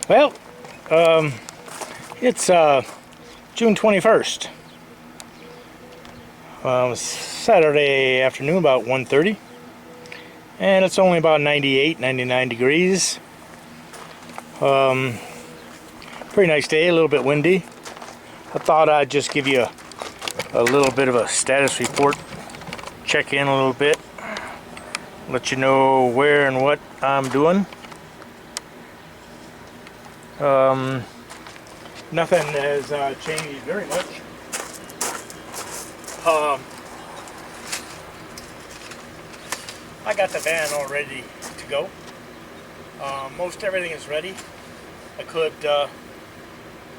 Well, it's June 21st. Saturday afternoon, about 1:30, and it's only about 98, 99 degrees. Pretty nice day, a little bit windy. I thought I'd just give you a little bit of a status report, check in a little bit, let you know where and what I'm doing. Nothing has changed very much. I got the van all ready to go. Most everything is ready. I could at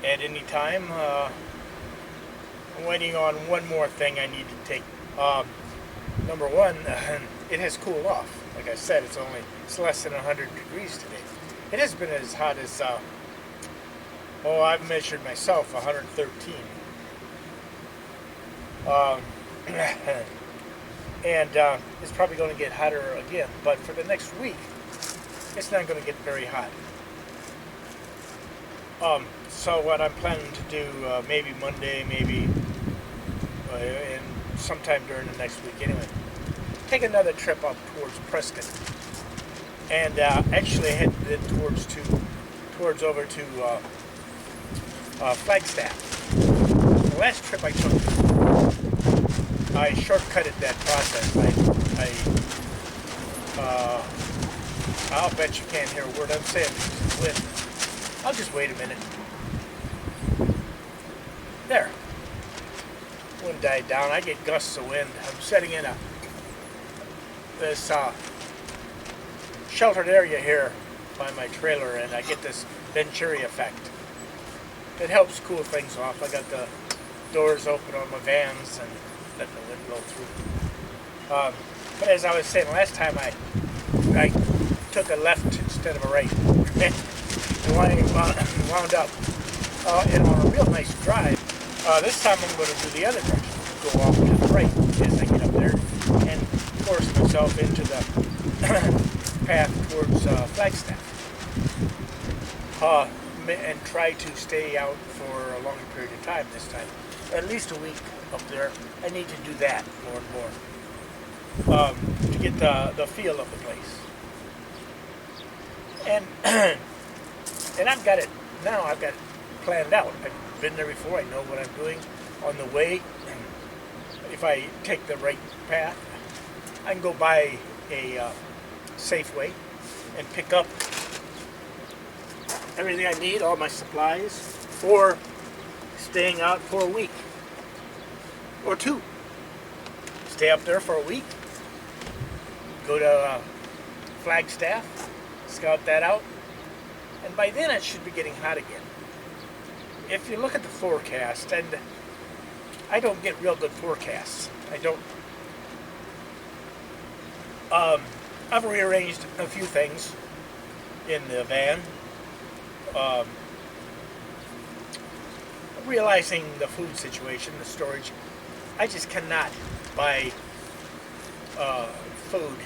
any time. I'm waiting on one more thing I need to take. Number one, it has cooled off. Like I said, it's less than 100 degrees today. It has been as hot as I've measured myself 113. And it's probably going to get hotter again. But for the next week, it's not going to get very hot. So what I'm planning to do, maybe Monday, maybe and sometime during the next week anyway, take another trip up towards Prescott, and actually head towards over to Flagstaff. The last trip I took, I shortcutted that process. I'll bet you can't hear a word I'm saying. I'll just wait a minute. There. Wind died down. I get gusts of wind. I'm sitting in this sheltered area here by my trailer, and I get this Venturi effect. It helps cool things off. I got the doors open on my vans and letting the wind blow through. But as I was saying last time, I took a left instead of a right. And wound up on a real nice drive. This time I'm going to do the other direction, go off to the right as I get up there and force myself into the path towards Flagstaff. And try to stay out for a longer period of time this time. At least a week up there. I need to do that more and more to get the feel of the place. And I've got it now. I've got it planned out. I've been there before. I know what I'm doing on the way. If I take the right path, I can go by a Safeway and pick up everything I need, all my supplies, for staying out for a week or two. Stay up there for a week, go to Flagstaff, scout that out, and by then it should be getting hot again. If you look at the forecast, and I don't get real good forecasts. I don't. I've rearranged a few things in the van. Realizing the food situation, the storage, I just cannot buy food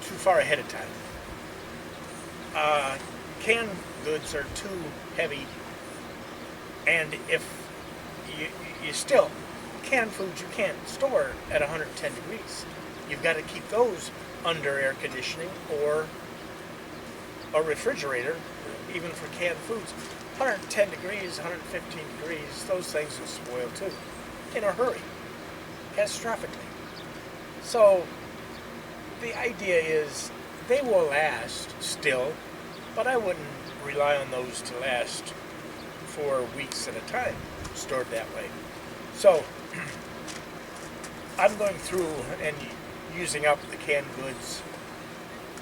too far ahead of time. Canned goods are too heavy, and if you still, canned foods you can't store at 110 degrees. You've got to keep those under air conditioning or a refrigerator, even for canned foods. 110 degrees, 115 degrees, those things will spoil too, in a hurry, catastrophically. So the idea is they will last still, but I wouldn't rely on those to last for weeks at a time, stored that way. So I'm going through and using up the canned goods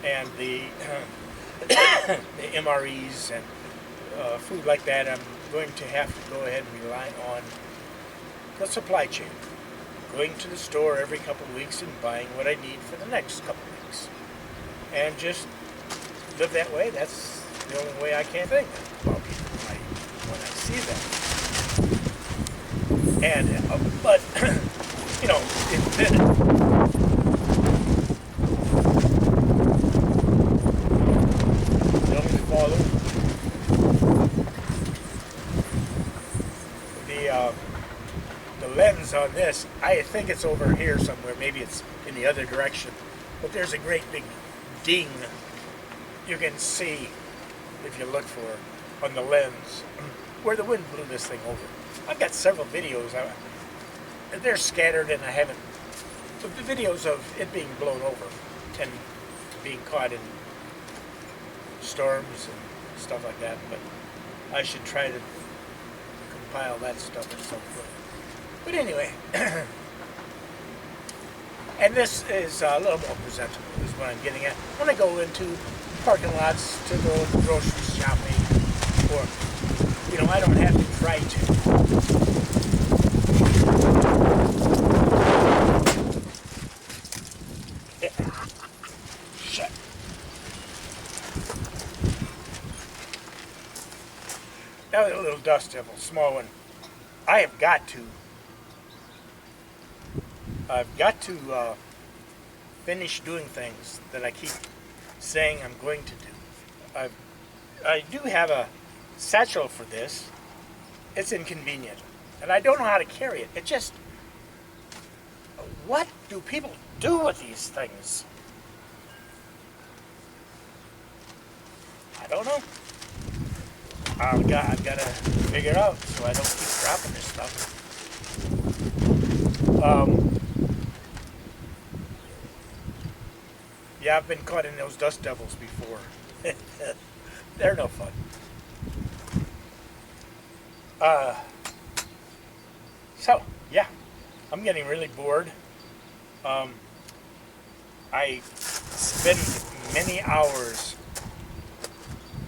and the MREs and food like that. I'm going to have to go ahead and rely on the supply chain. Going to the store every couple of weeks and buying what I need for the next couple of weeks. And just live that way. That's the only way I can think about people when I see them. And, but, you know, follow the lens on this, I think it's over here somewhere. Maybe it's in the other direction. But there's a great big ding you can see if you look for on the lens where the wind blew this thing over. I've got several videos. They're scattered, and I haven't. The videos of it being blown over and being caught in storms and stuff like that. But I should try to compile that stuff at some point. But anyway, and this is a little more presentable, is what I'm getting at. When I go into parking lots to go grocery shopping, or, you know, I don't have to try to. Shit. Now a little dust devil, small one. I've got to finish doing things that I keep saying I'm going to do. I do have a satchel for this. It's inconvenient, and I don't know how to carry it. It just, what do people do with these things? I don't know. I've got to figure it out so I don't keep dropping this stuff. Yeah, I've been caught in those dust devils before. They're no fun. So, yeah, I'm getting really bored. I spend many hours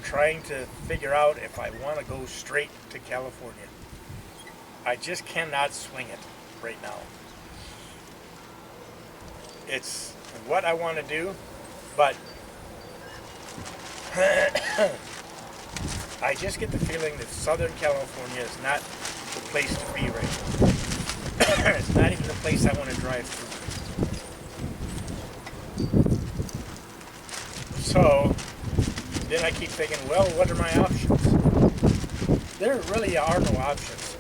trying to figure out if I want to go straight to California. I just cannot swing it right now. It's what I want to do, but I just get the feeling that Southern California is not the place to be right now. It's not even the place I want to drive through. So then I keep thinking, well, what are my options? There really are no options.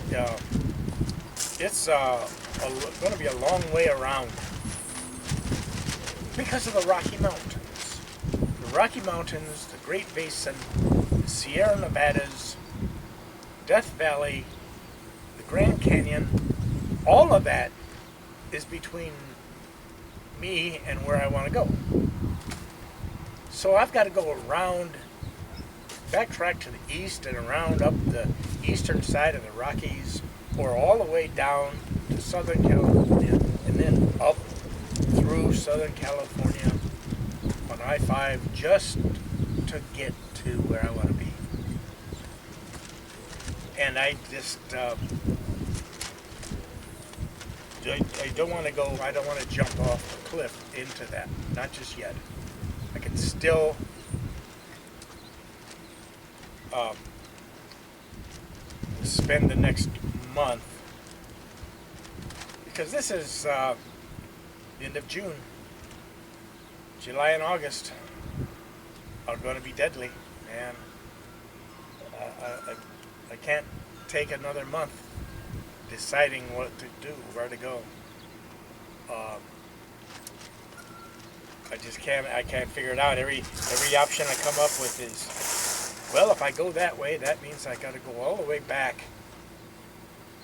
It's going to be a long way around because of the Rocky Mountains. The Rocky Mountains, the Great Basin, the Sierra Nevadas, Death Valley, the Grand Canyon, all of that is between me and where I want to go. So I've got to go around, backtrack to the east and around up the eastern side of the Rockies, or all the way down to Southern California, and then up through Southern California on I-5 just to get to where I want to be. And I just, I don't want to go, I don't want to jump off the cliff into that, not just yet. I can still spend the next month, because this is the end of June. July and August are going to be deadly, and I can't take another month deciding what to do, where to go. I just can't figure it out. Every option I come up with is, well, if I go that way, that means I got to go all the way back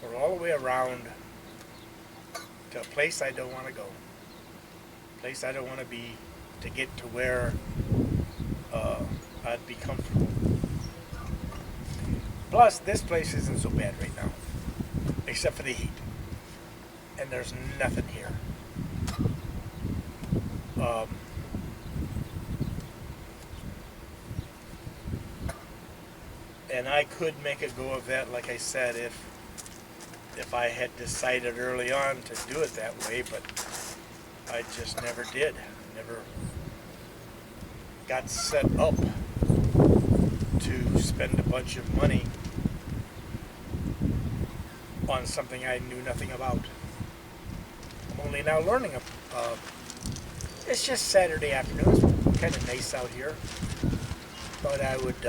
or all the way around to a place I don't want to go, a place I don't want to be, to get to where I'd be comfortable. Plus, this place isn't so bad right now, except for the heat, and there's nothing here. And I could make a go of that, like I said, if I had decided early on to do it that way, but I just never did. Never got set up to spend a bunch of money on something I knew nothing about. I'm only now learning. It's just Saturday afternoon. It's kind of nice out here. But I would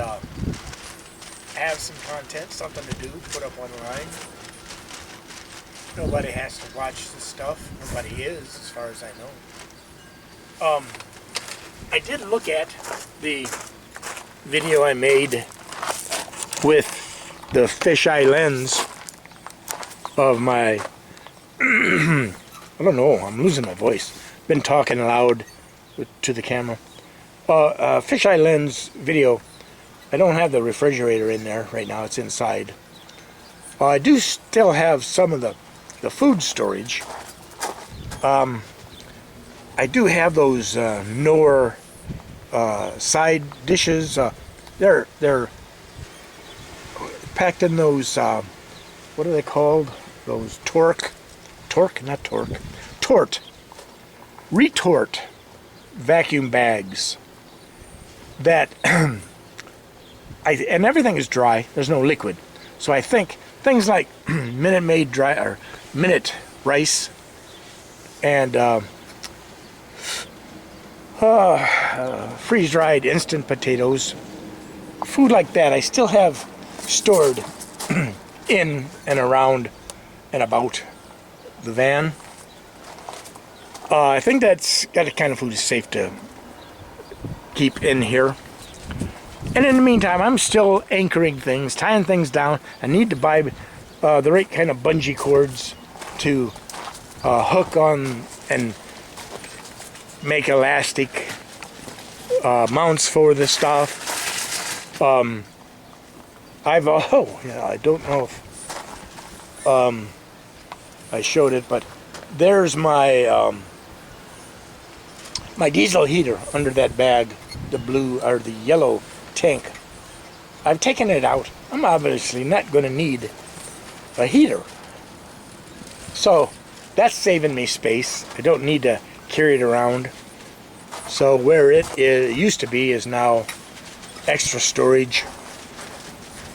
have some content, something to do, put up online. Nobody has to watch the stuff. Nobody is, as far as I know. I did look at the video I made with the fisheye lens of my I don't know, I'm losing my voice. Been talking loud to the camera. Fisheye lens video. I don't have the refrigerator in there right now, it's inside. I do still have some of the food storage. I do have those Knorr side dishes. They're packed in those what are they called? Those retort vacuum bags that and everything is dry. There's no liquid, so I think things like Minute Maid dry or Minute rice and freeze-dried instant potatoes, food like that, I still have stored in and around and about the van. I think that's that kind of food is safe to keep in here. And in the meantime, I'm still anchoring things, tying things down. I need to buy the right kind of bungee cords to hook on and make elastic mounts for this stuff. I don't know if I showed it, but there's my my diesel heater under that bag, the blue or the yellow tank. I've taken it out. I'm obviously not going to need a heater, so that's saving me space. I don't need to carry it around. So where it used to be is now extra storage.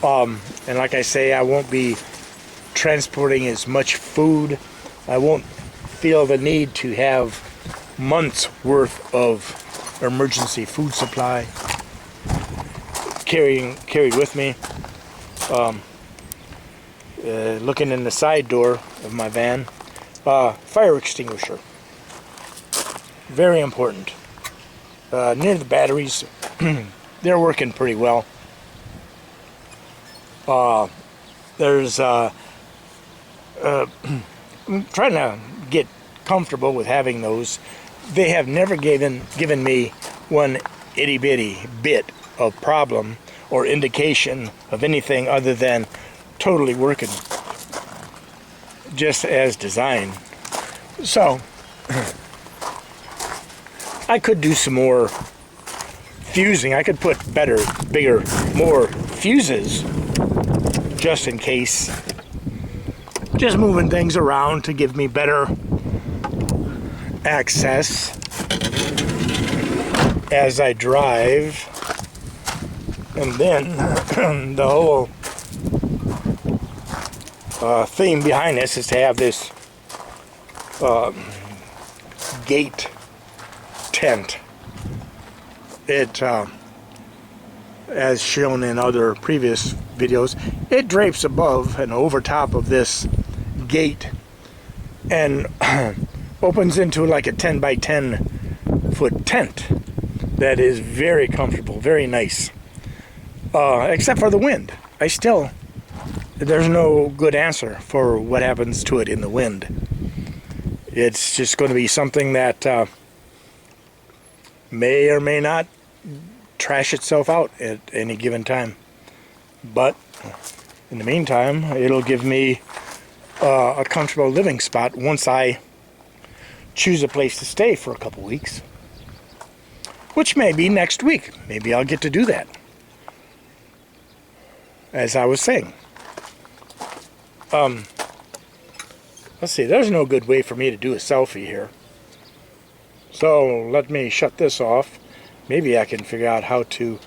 And like I say, I won't be transporting as much food. I won't feel the need to have months worth of emergency food supply carried with me. Looking in the side door of my van, fire extinguisher, very important. Near the batteries, they're working pretty well. There's I'm trying to get comfortable with having those. They have never given me one itty bitty bit of problem or indication of anything other than totally working just as designed. So I could do some more fusing. I could put better, bigger, more fuses just in case. Just moving things around to give me better access as I drive. And then the whole theme behind this is to have this gate tent. It as shown in other previous videos, it drapes above and over top of this gate and opens into like a 10 by 10 foot tent that is very comfortable, very nice, except for the wind. There's no good answer for what happens to it in the wind. It's just going to be something that may or may not trash itself out at any given time. But in the meantime, it'll give me a comfortable living spot once I choose a place to stay for a couple weeks, which may be next week. Maybe I'll get to do that. As I was saying, let's see, there's no good way for me to do a selfie here. So let me shut this off. Maybe I can figure out how to